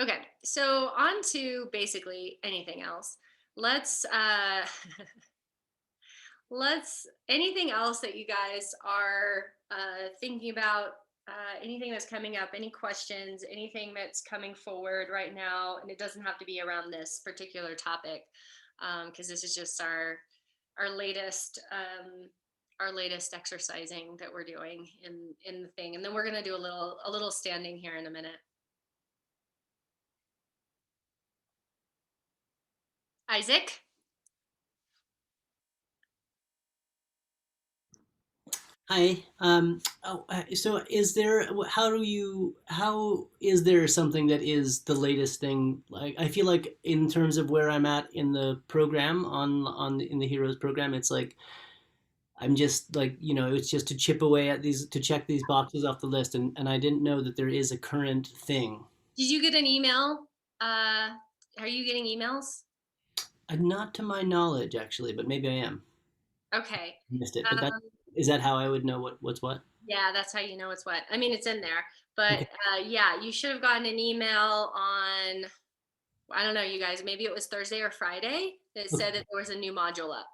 Okay, so on to basically anything else. Let's let's anything else that you guys are thinking about, anything that's coming up, any questions, anything that's coming forward right now, and it doesn't have to be around this particular topic, because this is just our our latest exercising that we're doing in the thing, and then we're gonna do a little standing here in a minute. Isaac. Hi. So is there, how is there something that is the latest thing? Like, I feel like in terms of where I'm at in the program in the Heroes program, it's like, I'm just like, it's just to chip away at these, to check these boxes off the list. And I didn't know that there is a current thing. Did you get an email? Uh, are you getting emails? Not to my knowledge, actually, but maybe I am. Okay. Missed it. But Um, is that how I would know what's what? yeah, that's how you know it's what. I mean, it's in there, but Okay. yeah, you should have gotten an email on, I don't know, you guys, maybe it was Thursday or Friday that Okay. said that there was a new module up.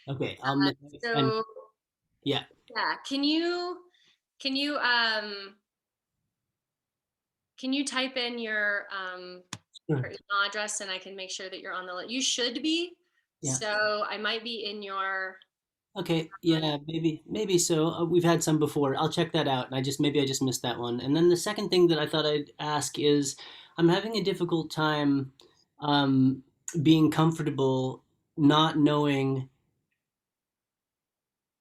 Okay. Uh, And so yeah. yeah, can you can you type in Sure. your email address and I can make sure that you're on the list. You should be. Yeah. So I might be in your Okay, yeah, maybe so. We've had some before. I'll check that out. And maybe I just missed that one. And then the second thing that I thought I'd ask is, I'm having a difficult time um, being comfortable not knowing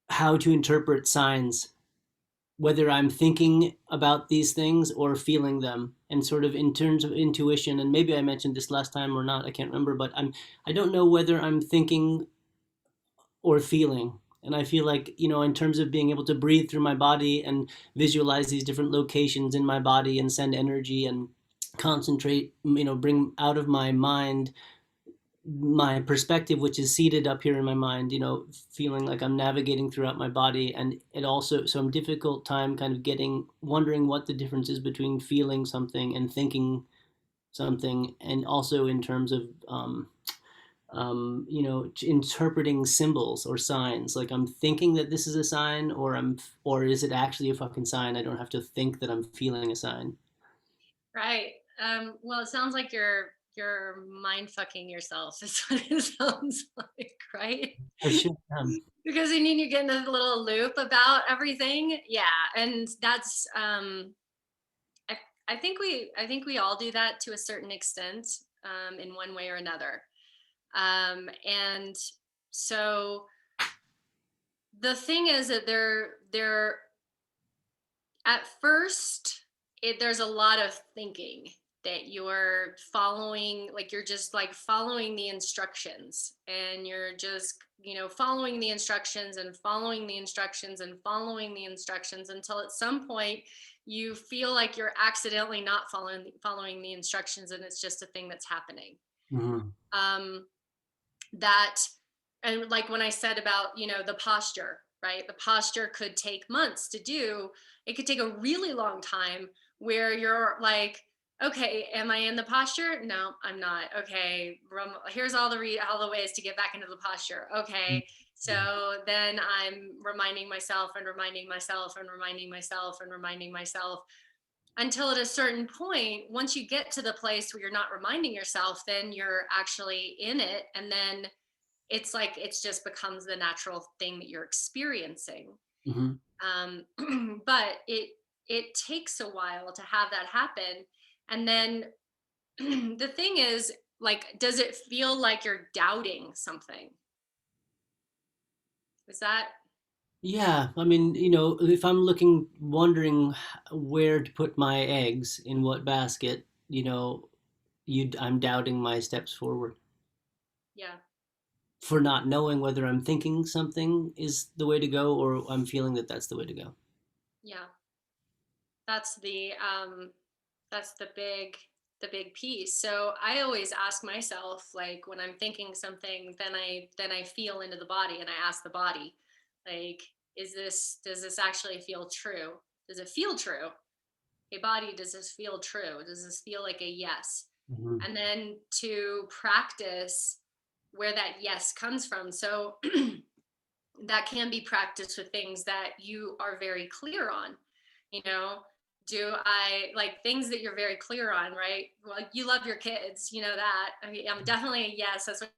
how to interpret signs, whether I'm thinking about these things or feeling them, and sort of in terms of intuition. And maybe I mentioned this last time or not. I can't remember, but I don't know whether I'm thinking or feeling. And I feel like, in terms of being able to breathe through my body and visualize these different locations in my body and send energy and concentrate, bring out of my mind my perspective, which is seated up here in my mind, feeling like I'm navigating throughout my body. And it also, so I'm difficult time kind of wondering what the difference is between feeling something and thinking something. And also in terms of, interpreting symbols or signs. Like, I'm thinking that this is a sign, or is it actually a fucking sign? I don't have to think that I'm feeling a sign. right. Well, it sounds like you're mind fucking yourself is what it sounds like, right? I should. Because you need you get in a little loop about everything. Yeah, and that's I, I think we all do that to a certain extent, in one way or another. And so the thing is that there at first there's a lot of thinking that you're following, like you're just like following the instructions, and you're just following the instructions and following the instructions and following the instructions until at some point you feel like you're accidentally not following the instructions, and it's just a thing that's happening. Mm-hmm. um that And like when I said about the posture, right, the posture could take months to do. It could take a really long time where you're like, okay, am I in the posture? No, I'm not. Okay, here's all the ways to get back into the posture. Okay, so then I'm reminding myself and reminding myself and reminding myself and reminding myself until at a certain point, once you get to the place where you're not reminding yourself, then you're actually in it, and then it's like it's just becomes the natural thing that you're experiencing. Mm-hmm. But it takes a while to have that happen. And then the thing is, like, does it feel like you're doubting something? Is that Yeah, I mean, if I'm wondering where to put my eggs in what basket, I'm doubting my steps forward yeah, for not knowing whether I'm thinking something is the way to go or I'm feeling that that's the way to go. yeah. That's the big piece. So I always ask myself, like when I'm thinking something, then I feel into the body and I ask the body, like, does this actually feel true? Does it feel true? Hey body, does this feel true? Does this feel like a yes? Mhm. and then to practice where that yes comes from. So that can be practiced with things that you are very clear on. You know, do I like things that you're very clear on, right? Well, you love your kids, you know that. I mean, I'm definitely a yes. That's what.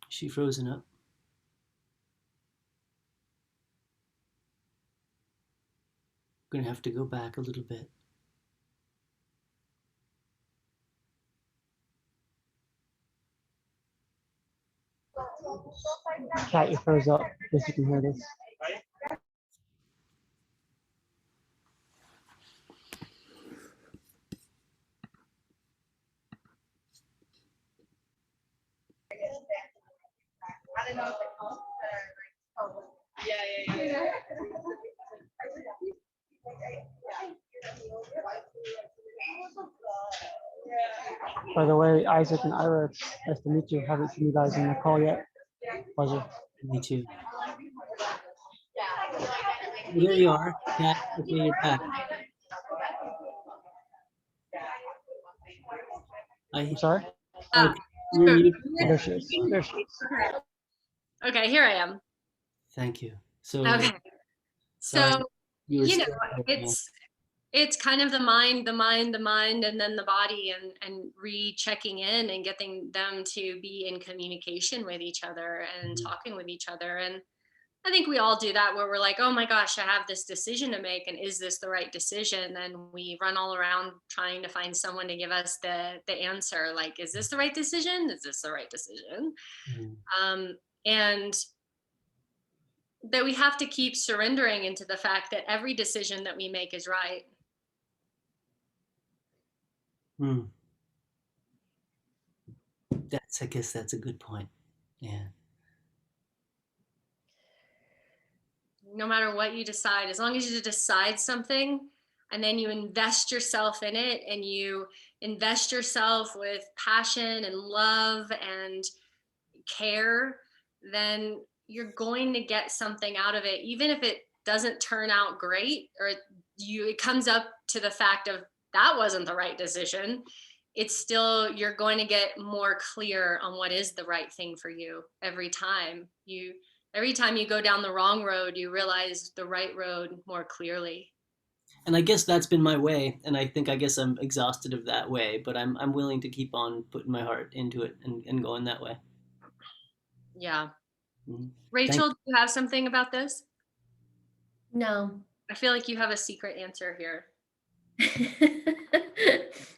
She frozen up. Gonna have to go back a little bit. Chat, you froze up. Guess you can hear this. By the way, Isaac and Ira, it's nice to meet you. Haven't seen you guys in the call yet. Pleasure. Me too. Well, there you are, Kat. Okay, you're back. I'm I sorry? okay. Ah, You're sure. muted. Oh, there she is. There she is. Okay, here I am. Thank you. So, Okay. so I, So, you were you know, still there. Yeah. it's kind of the mind, and then the body, and rechecking in and getting them to be in communication with each other and Mhm. talking with each other. And I think we all do that where we're like, oh my gosh, I have this decision to make, and is this the right decision? And we run all around trying to find someone to give us the answer. Like, is this the right decision? Is this the right decision? Mhm. Um, and that we have to keep surrendering into the fact that every decision that we make is right. Hmm. I guess that's a good point. Yeah. No matter what you decide, as long as you decide something and then you invest yourself in it, and you invest yourself with passion and love and care, then you're going to get something out of it, even if it doesn't turn out great, or it comes up to the fact of that wasn't the right decision. It's still, you're going to get more clear on what is the right thing for you every time you go down the wrong road, you realize the right road more clearly. And I guess that's been my way, and I guess I'm exhausted of that way, but I'm willing to keep on putting my heart into it and going that way. Yeah. Mhm. Thank Rachel, do you have something about this? No, I feel like you have a secret answer here.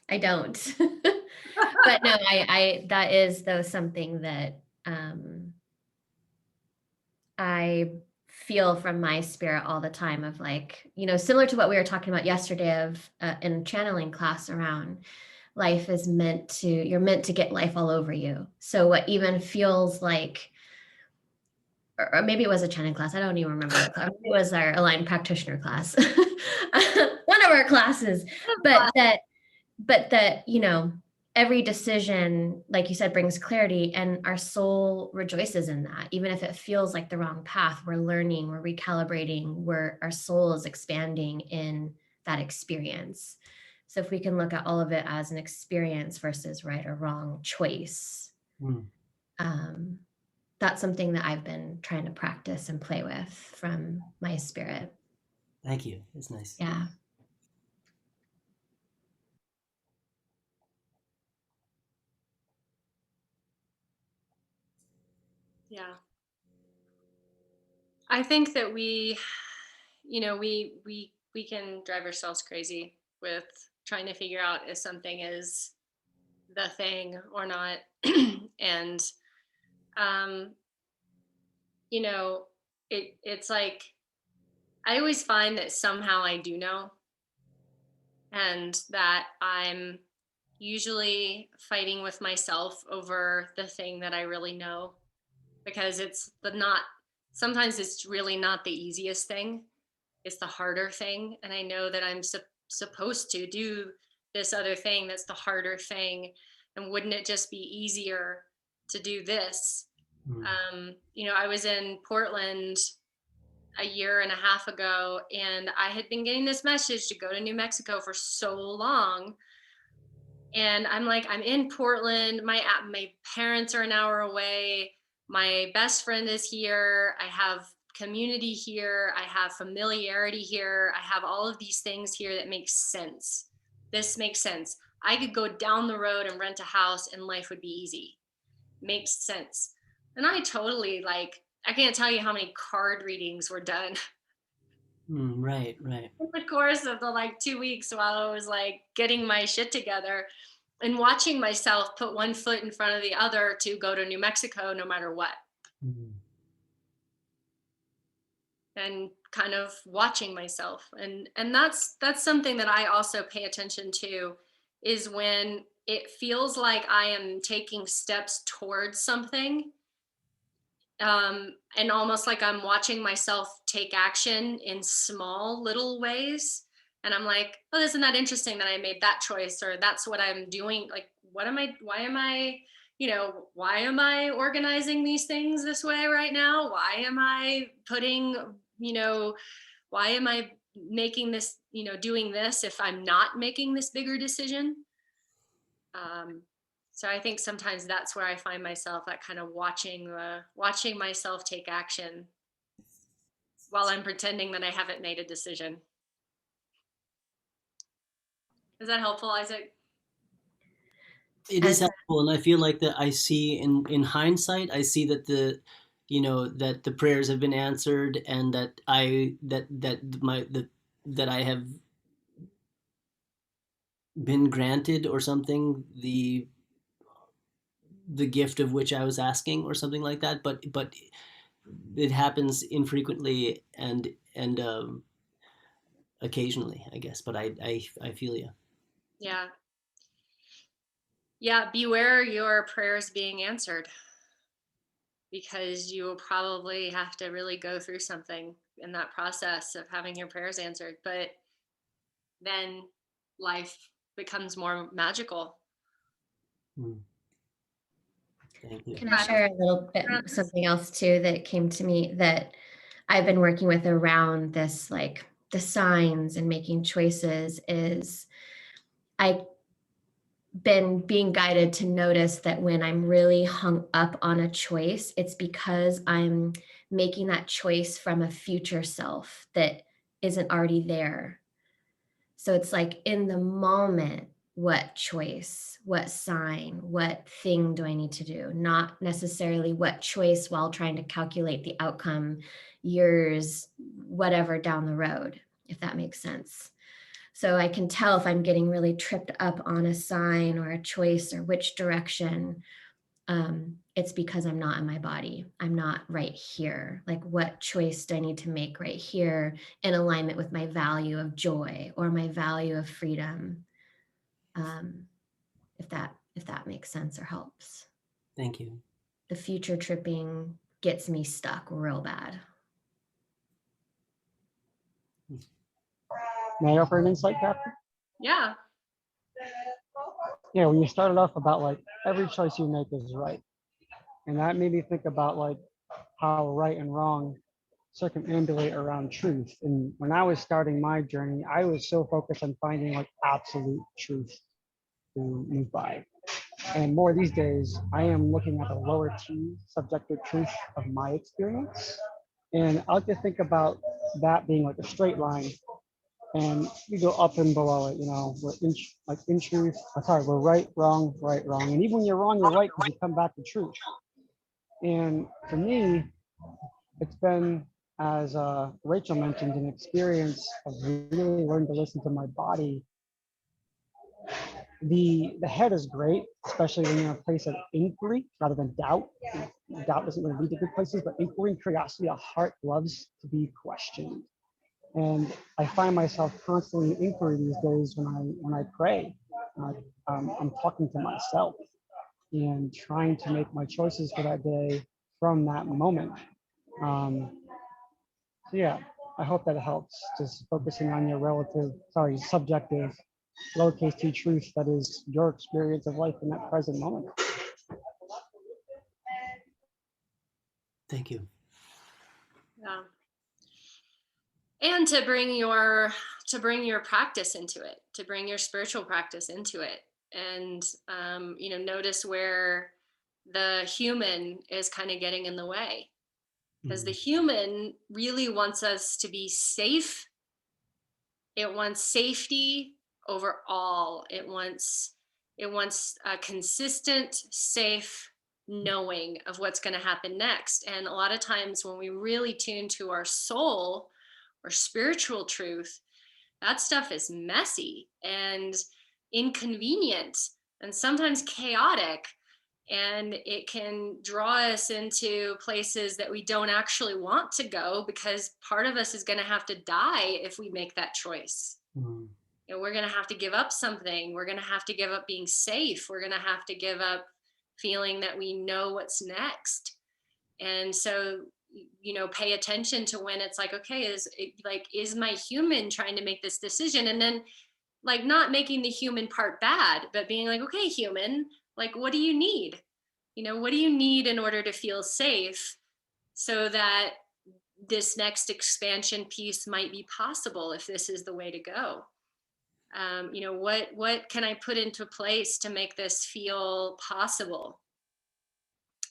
I don't. But no, that is though something that I feel from my spirit all the time of like, similar to what we were talking about yesterday of in channeling class around life is you're meant to get life all over you. So what even feels like, or maybe it was a channeling class. I don't even remember what class. It was our aligned practitioner class. One of our classes, but that every decision, like you said, brings clarity, and our soul rejoices in that. Even if it feels like the wrong path, we're learning, we're recalibrating, where our soul is expanding in that experience. So if we can look at all of it as an experience versus right or wrong choice, you. um, that's something that I've been trying to practice and play with from my spirit. Thank you. It's nice. Yeah. Yeah. I think that we can drive ourselves crazy with trying to figure out if something is the thing or not. And um, you know, it's like I always find that somehow I do know, and that I'm usually fighting with myself over the thing that I really know, because it's the not sometimes it's really not the easiest thing. It's the harder thing, and I know that I'm supposed to do this other thing that's the harder thing, and wouldn't it just be easier to do this? Mm. I was in Portland a year and a half ago, and I had been getting this message to go to New Mexico for so long. And I'm like, I'm in Portland. My parents are an hour away. My best friend is here. I have community here. I have familiarity here. I have all of these things here that make sense. This makes sense. I could go down the road and rent a house and life would be easy. Makes sense. And I totally like, I can't tell you how many card readings were done Right, right. in the course of the like 2 weeks while I was like getting my shit together and watching myself put one foot in front of the other to go to New Mexico no matter what. Mm. And kind of watching myself. And that's something that I also pay attention to, is when it feels like I am taking steps towards something, and almost like I'm watching myself take action in small little ways. And I'm like, oh, isn't that interesting that I made that choice, or that's what I'm doing? Like, why am I, why am I organizing these things this way right now? Why am I putting, you know, why am I making this, doing this if I'm not making this bigger decision? Um, so I think sometimes that's where I find myself, that kind of watching myself take action while I'm pretending that I haven't made a decision. Is that helpful, Isaac? It is As helpful, and I feel like that I see in hindsight, I see that that the prayers have been answered, and that that I have been granted or something the gift of which I was asking or something like that. But it happens infrequently and occasionally, I guess. But I feel you. Yeah. Yeah. Beware your prayers being answered, because you will probably have to really go through something in that process of having your prayers answered. But then life becomes more magical. Mm. Thank you. can I share a little bit something else too that came to me that I've been working with around this, like the signs and making choices, is I've been being guided to notice that when I'm really hung up on a choice, it's because I'm making that choice from a future self that isn't already there. So it's like in the moment, what choice, what sign, what thing do I need to do? Not necessarily what choice while trying to calculate the outcome years, whatever down the road, if that makes sense. So I can tell if I'm getting really tripped up on a sign or a choice or which direction. It's because I'm not in my body. I'm not right here. Like, what choice do I need to make right here in alignment with my value of joy or my value of freedom? If that makes sense or helps. Thank you. The future tripping gets me stuck real bad. May I offer an insight, Captain? Yeah. Yeah, when you started off about like every choice you make is right. And that made me think about like how right and wrong circumambulate around truth. And when I was starting my journey, I was so focused on finding like absolute truth to move by. And more these days, I am looking at the lower T subjective truth of my experience. And I like to think about that being like a straight line, and you go up and below it. We're in truth. Sorry, we're right, wrong, right, wrong. And even when you're wrong, you're right because you come back to truth. And for me, it's been, as Rachel mentioned, an experience of really learning to listen to my body. The head is great, especially when you're in a place of inquiry rather than doubt. Doubt doesn't really lead to good places, but inquiry and curiosity, a heart loves to be questioned. And I find myself constantly in inquiry these days when I pray. I'm talking to myself and trying to make my choices for that day from that moment. So yeah, I hope that helps. Just focusing on your subjective, lowercase t truth that is your experience of life in that present moment. Thank you. Yeah. and to bring your practice into it, to bring your spiritual practice into it, and notice where the human is kind of getting in the way, because the human really wants us to be safe. It wants safety over all. It wants a consistent, safe knowing of what's going to happen next. And a lot of times when we really tune to our soul or spiritual truth, that stuff is messy and inconvenient and sometimes chaotic. And it can draw us into places that we don't actually want to go, because part of us is going to have to die if we make that choice. Mm. We're going to have to give up something. We're going to have to give up being safe. We're going to have to give up feeling that we know what's next. And so, pay attention to when it's like, okay, is my human trying to make this decision? And then, like, not making the human part bad, but being like, okay, human, like, what do you need? What do you need in order to feel safe, so that this next expansion piece might be possible if this is the way to go? What can I put into place to make this feel possible?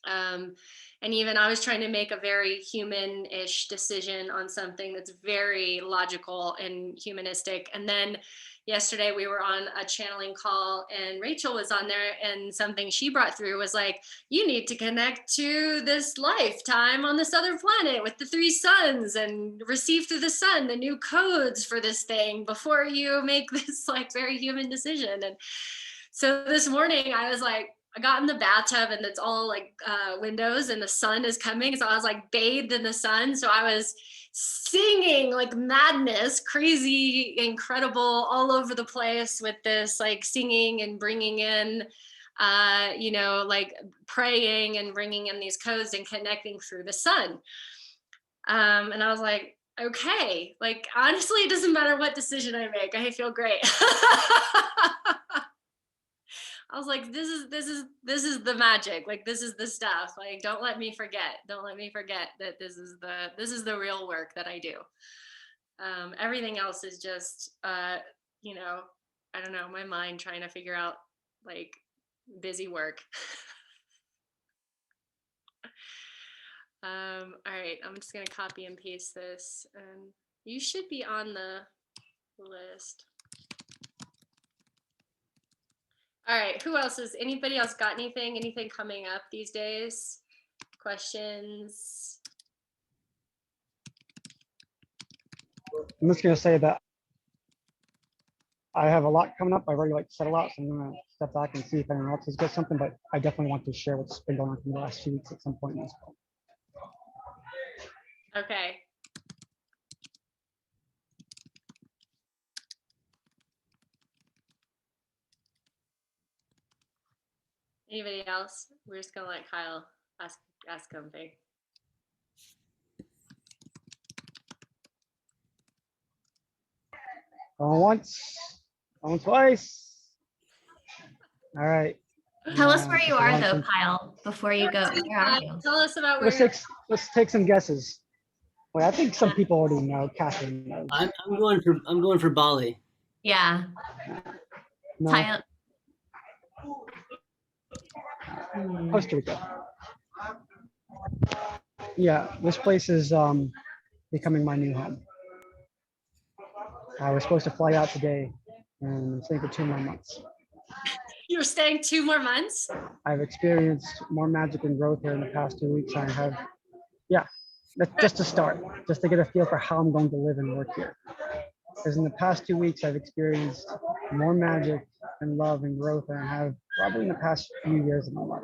And even I was trying to make a very human-ish decision on something that's very logical and humanistic. And then yesterday we were on a channeling call and Rachel was on there, and something she brought through was like, you need to connect to this lifetime on this other planet with the 3 suns and receive through the sun the new codes for this thing before you make this like very human decision. And so this morning I was like, I got in the bathtub and it's all like windows and the sun is coming. So I was like bathed in the sun. So I was singing like madness, crazy, incredible, all over the place with this, like singing and bringing in, like praying and bringing in these codes and connecting through the sun. And I was like, okay, like honestly, it doesn't matter what decision I make. I feel great. I was like, this is the magic. Like, this is the stuff. Like, don't let me forget. Don't let me forget that this is the real work that I do. Everything else is just, I don't know, my mind trying to figure out like busy work. All right, I'm just gonna copy and paste this, and you should be on the list. All right, who else anybody else got anything coming up these days? Questions? I'm just gonna say that I have a lot coming up. I've already said a lot, so I'm gonna step back and see if anyone else has got something, but I definitely want to share what's been going on in the last few weeks at some point in this call. Okay. Anybody else? We're just gonna let Kyle ask something. Going once, going twice. All right. Tell us where you are though, Some- Kyle, before you go. Where are you? Tell us about where let's take some guesses. Wait, I think some people already know. Catherine knows. I'm going for Bali. Yeah. No, Tyler. Costa Rica. Yeah, this place is becoming my new home. I was supposed to fly out today, and I'm staying for 2 more months. You're staying 2 more months? I've experienced more magic and growth here in the past 2 weeks. I have, yeah, that's just to start, just to get a feel for how I'm going to live and work here. Because in the past 2 weeks, I've experienced more magic and love and growth than I have probably in the past few years of my life.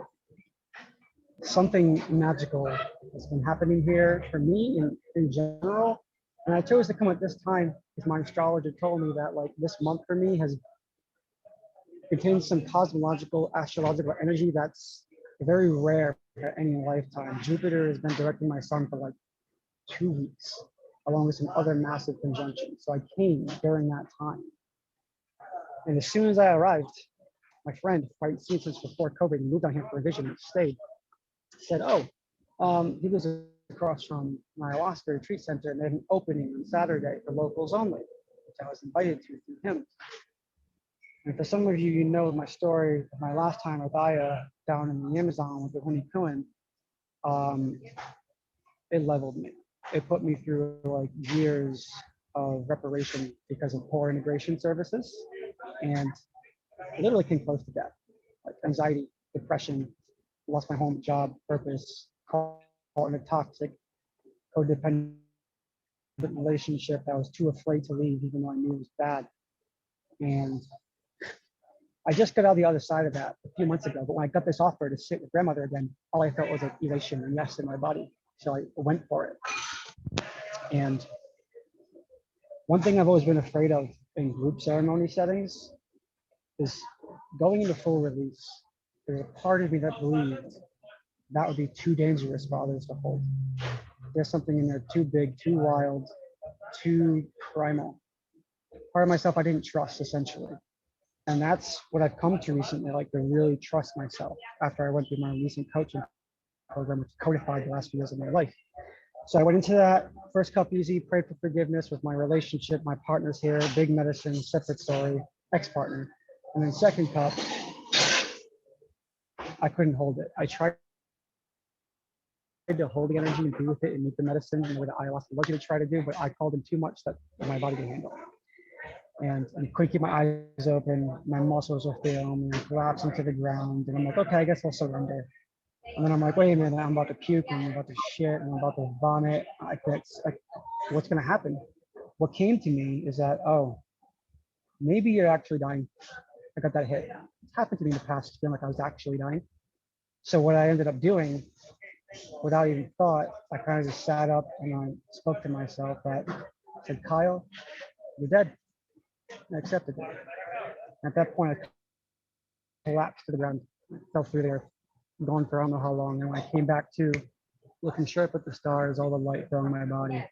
Something magical has been happening here for me in general. And I chose to come at this time because my astrologer told me that like this month for me has contains some cosmological, astrological energy that's very rare at any lifetime. Jupiter has been directing my sun for like 2 weeks, along with some other massive conjunctions. So I came during that time. And as soon as I arrived, my friend, right, seen since before COVID, moved on here for a vision and stayed, said, oh, he was a across from my ayahuasca retreat center, and they had an opening on Saturday for locals only, which I was invited to through him. And for some of you, you know my story of my last time with Aya down in the Amazon with the Hunikuan. It leveled me. It put me through like years of reparation because of poor integration services, and I literally came close to death, like anxiety, depression, lost my home, job, purpose, caught in a toxic, codependent relationship that I was too afraid to leave, even though I knew it was bad. And I just got out the other side of that a few months ago. But when I got this offer to sit with grandmother again, all I felt was like elation and yes in my body. So I went for it. And one thing I've always been afraid of in group ceremony settings is going into full release. There's a part of me that believes that would be too dangerous for others to hold. There's something in there too big, too wild, too primal. Part of myself I didn't trust, essentially. And that's what I've come to recently, like to really trust myself after I went through my recent coaching program, which codified the last few years of my life. So I went into that first cup easy, prayed for forgiveness with my relationship, my partner's here, big medicine, separate story, ex-partner. And then second cup, I couldn't hold it. I tried to hold the energy and be with it and meet the medicine in the way that ayahuasca was going to try to do, but I called in too much that my body could handle. And I couldn't keep my eyes open. My muscles were failing me. I collapsed into the ground. And I'm like, okay, I guess I'll surrender. And then I'm like, wait a minute, I'm about to puke and I'm about to shit and I'm about to vomit. What's going to happen? What came to me is that, oh, maybe you're actually dying. I got that hit. It's happened to me in the past, feeling like I was actually dying. So what I ended up doing, without even thought, I kind of just sat up and I spoke to myself that I said, Kyle, you're dead. And I accepted it. At that point, I collapsed to the ground, fell through there, gone for I don't know how long. And when I came back to, looking sharp at the stars, all the light filling my body.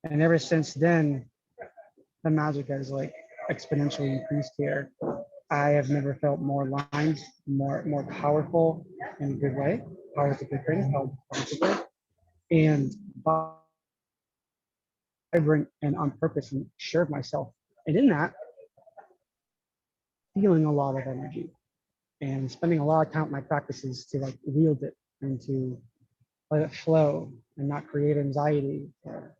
And ever since then, the magic has like exponentially increased here. I have never felt more aligned, more powerful in a good way. Power is a good thing, power positive, and vibrant and on purpose and sure of myself. And in that, feeling a lot of energy and spending a lot of time with my practices to like wield it and to let it flow and not create anxiety or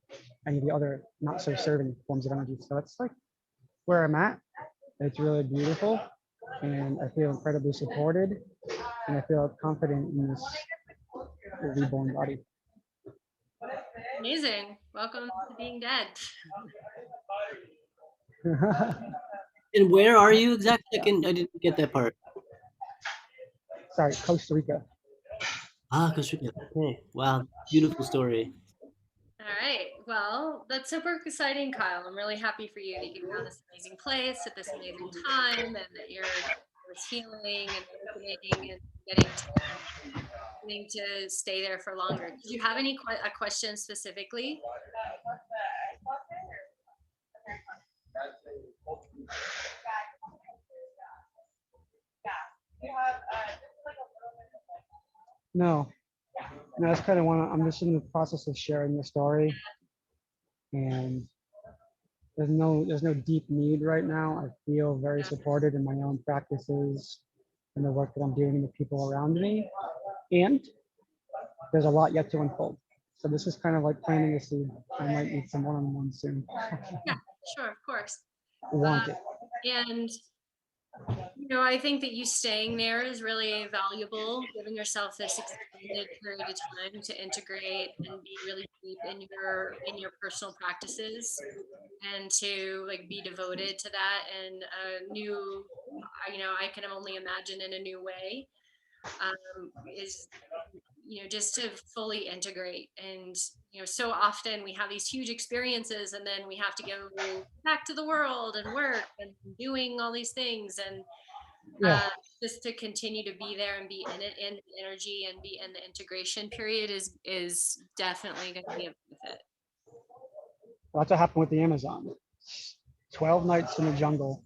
any of the other not so serving forms of energy. So that's like where I'm at. It's really beautiful and I feel incredibly supported and I feel confident in this reborn body. Amazing. Welcome to being dead. And where are you exactly? I didn't get that part. Sorry, Costa Rica. Ah, Costa Rica. Okay. Wow. Beautiful story. All right. Well, that's super exciting, Kyle. I'm really happy for you that you found this amazing place at this amazing time and that you're healing and opening and getting to stay there for longer. Did you have any a question specifically? No, that's kind of one. I'm just in the process of sharing the story, and there's no deep need right now. I feel very supported in my own practices and the work that I'm doing with people around me, and there's a lot yet to unfold. So this is kind of like planting a seed. I might need some one-on-one soon. Yeah, sure, of course. Want it. And I think that you staying there is really valuable, giving yourself this extended period of time to integrate and be really deep in your personal practices and to like be devoted to that and a new, I can only imagine in a new way, is just to fully integrate. And so often we have these huge experiences and then we have to go back to the world and work and doing all these things, and Yeah, just to continue to be there and be in it, in the energy and be in the integration period is definitely going to be a benefit. that's what happened with the Amazon. 12 nights in the jungle,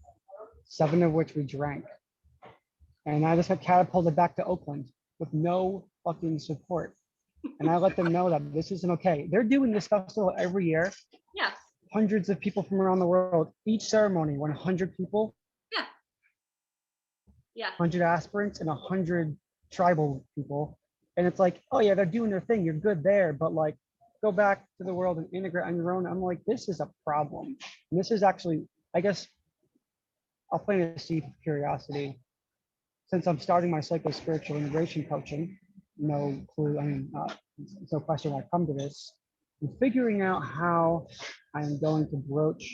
7 of which we drank. And I just got catapulted back to Oakland with no fucking support. And I let them know that this isn't okay. They're doing this festival every year. Yeah. Hundreds of people from around the world. Each ceremony, 100 people, Yeah. Yeah. 100 aspirants, and 100 tribal people. And it's like, oh yeah, they're doing their thing. You're good there, but like, go back to the world and integrate on your own. I'm like, this is a problem. And this is actually, I guess, I'll plant a seed of curiosity. Since I'm starting my psycho-spiritual integration coaching, no clue, I mean, it's no question why I come to this. I'm figuring out how I'm going to broach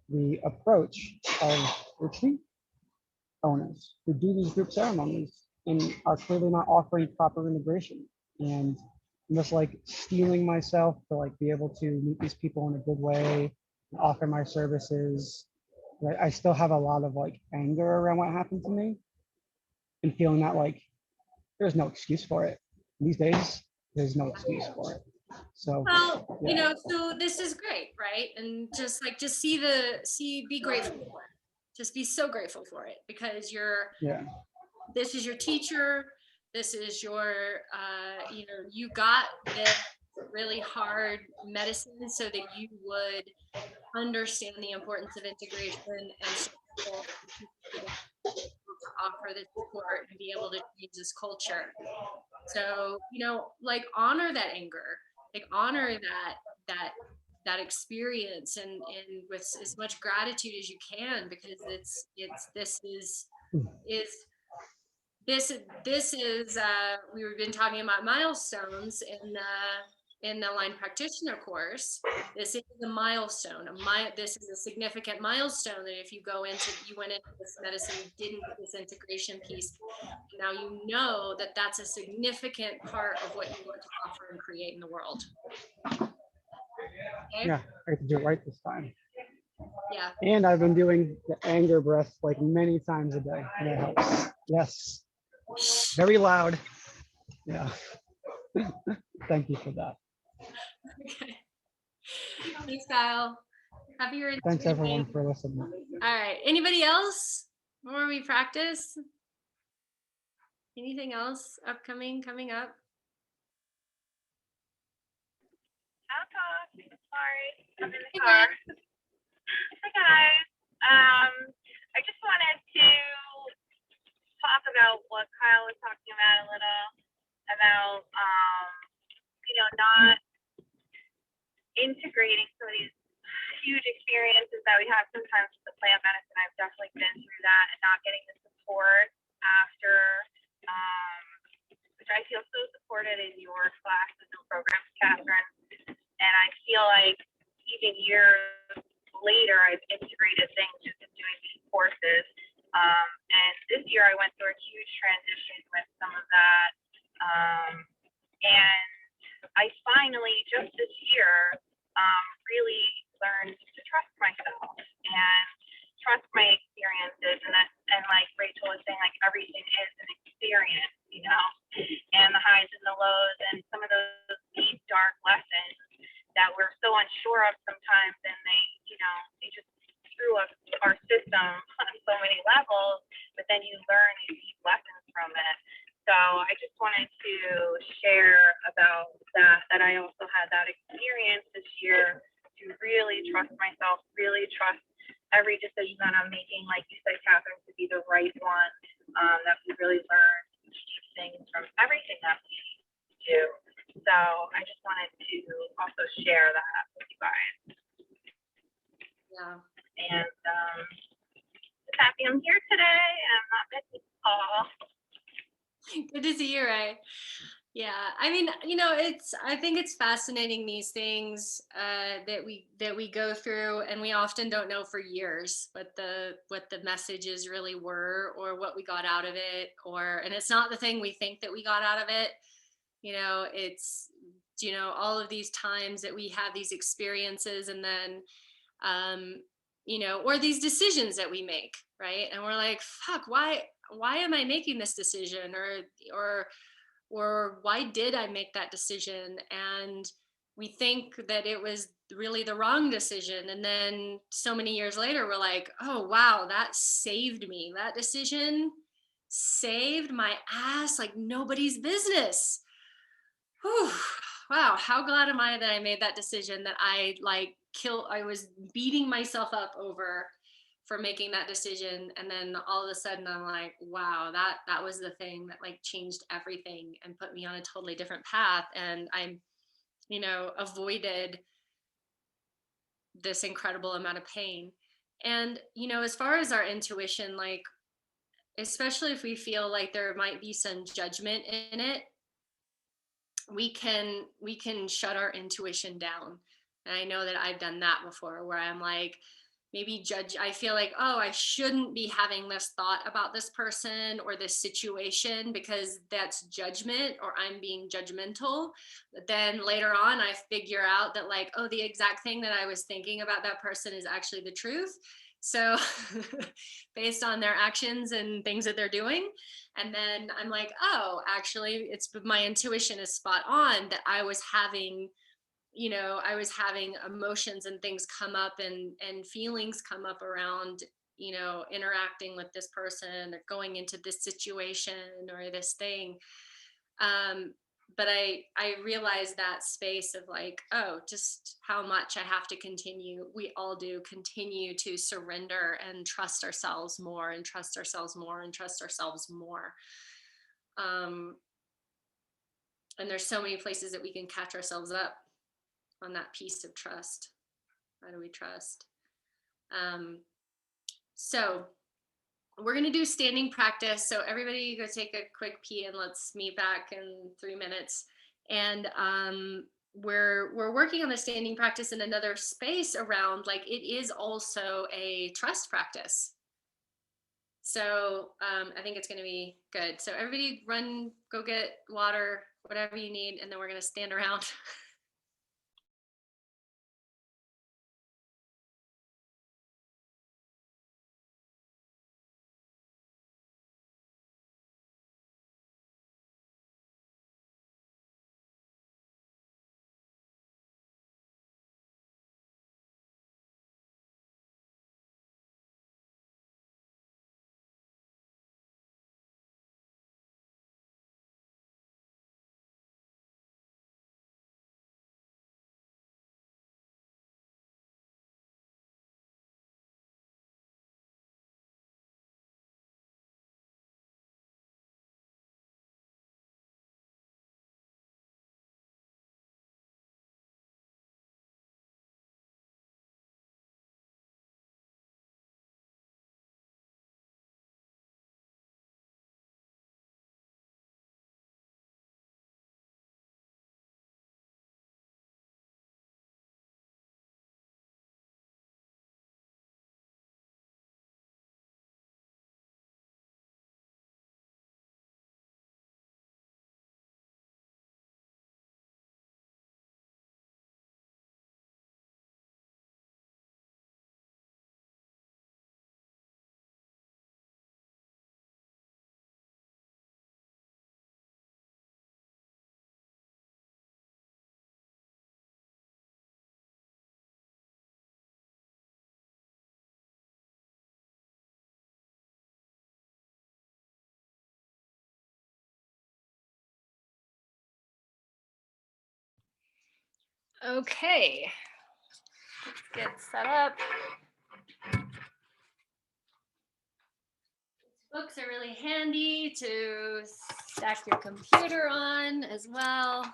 the approach of retreat owners who do these group ceremonies and are clearly not offering proper integration. And I'm just like steeling myself to like be able to meet these people in a good way, and offer my services. I still have a lot of like anger around what happened to me and feeling that like there's no excuse for it. These days, there's no excuse for it. So, Well, you yeah. know, so this is great, right? And just be grateful for it. Just be so grateful for it because Yeah. this is your teacher. This is your, you got this really hard medicine so that you would understand the importance of integration and to offer the support and be able to change this culture. So, like honor that anger, like honor that that experience and with as much gratitude as you can because it's is this is we've been talking about milestones in the line practitioner course. This is a milestone. This is a significant milestone that if you went into this medicine, you didn't get this integration piece. Now you know that that's a significant part of what you want to offer and create in the world. Okay? Yeah, I have to do it right this time. Yeah. And I've been doing the anger breath like many times a day, and it helps. Yes, very loud. Yeah. Thank you for that. Okay. Thanks, Kyle. Happy you're Thanks everyone integrating. for listening. All right. Anybody else before we practice? Anything else coming up? I'll talk. Sorry, I'm in the Hey, car. Lynn. Hi guys. I just wanted to talk about what Kyle was talking about a little about not integrating some of these huge experiences that we have sometimes with the plant medicine. I've definitely been through that and not getting the support after, which I feel so supported in your classes and programs, Catherine. And I feel like even years later, I've integrated things just in doing these courses. And this year, I went through a huge transition with some of that. And I finally, just this year, really learned to trust myself and trust my experiences. And like Rachel was saying, like everything is an experience, and the highs and the lows and some of those deep, dark lessons that we're so unsure of sometimes, and they just threw up our system on so many levels, but then you learn these deep lessons from it. So I just wanted to share about that I also had that experience this year to really trust myself, really trust every decision that I'm making, like you said, Catherine, to be the right one, that we really learn deep things from everything that we do. So I just wanted to also share that with you guys. Yeah. And just happy I'm here today and I'm not missing all. Good to see you, Ray. Yeah, I mean, I think it's fascinating these things that we go through, and we often don't know for years what the messages really were, or what we got out of it, and it's not the thing we think that we got out of it. It's all of these times that we have these experiences, and then or these decisions that we make, right? And we're like, fuck, why am I making this decision, or why did I make that decision? And we think that it was really the wrong decision. And then so many years later, we're like, oh, wow, that saved me. That decision saved my ass like nobody's business. Whew, wow, how glad am I that I made that decision, that I was beating myself up over for making that decision. And then all of a sudden I'm like, wow, that was the thing that like changed everything and put me on a totally different path. And I'm, avoided this incredible amount of pain. And, as far as our intuition, like, especially if we feel like there might be some judgment in it, we can shut our intuition down. And I know that I've done that before, where I'm like, maybe judge, I feel like, oh, I shouldn't be having this thought about this person or this situation because that's judgment, or I'm being judgmental. But then later on I figure out that, like, oh, the exact thing that I was thinking about that person is actually the truth. So based on their actions and things that they're doing. And then I'm like, oh, actually, my intuition is spot on, that I was having emotions and things come up, and feelings come up around, interacting with this person or going into this situation or this thing. But I realized that space of like, oh, just how much I have to continue. We all do continue to surrender and trust ourselves more and trust ourselves more and trust ourselves more. Um, and there's so many places that we can catch ourselves up on that piece of trust. How do we trust? So we're going to do standing practice. So everybody go take a quick pee and let's meet back in 3 minutes. And we're working on the standing practice in another space around, like, it is also a trust practice. So I think it's going to be good. So everybody go get water, whatever you need, and then we're going to stand around. Okay, let's get set up. Books are really handy to stack your computer on as well.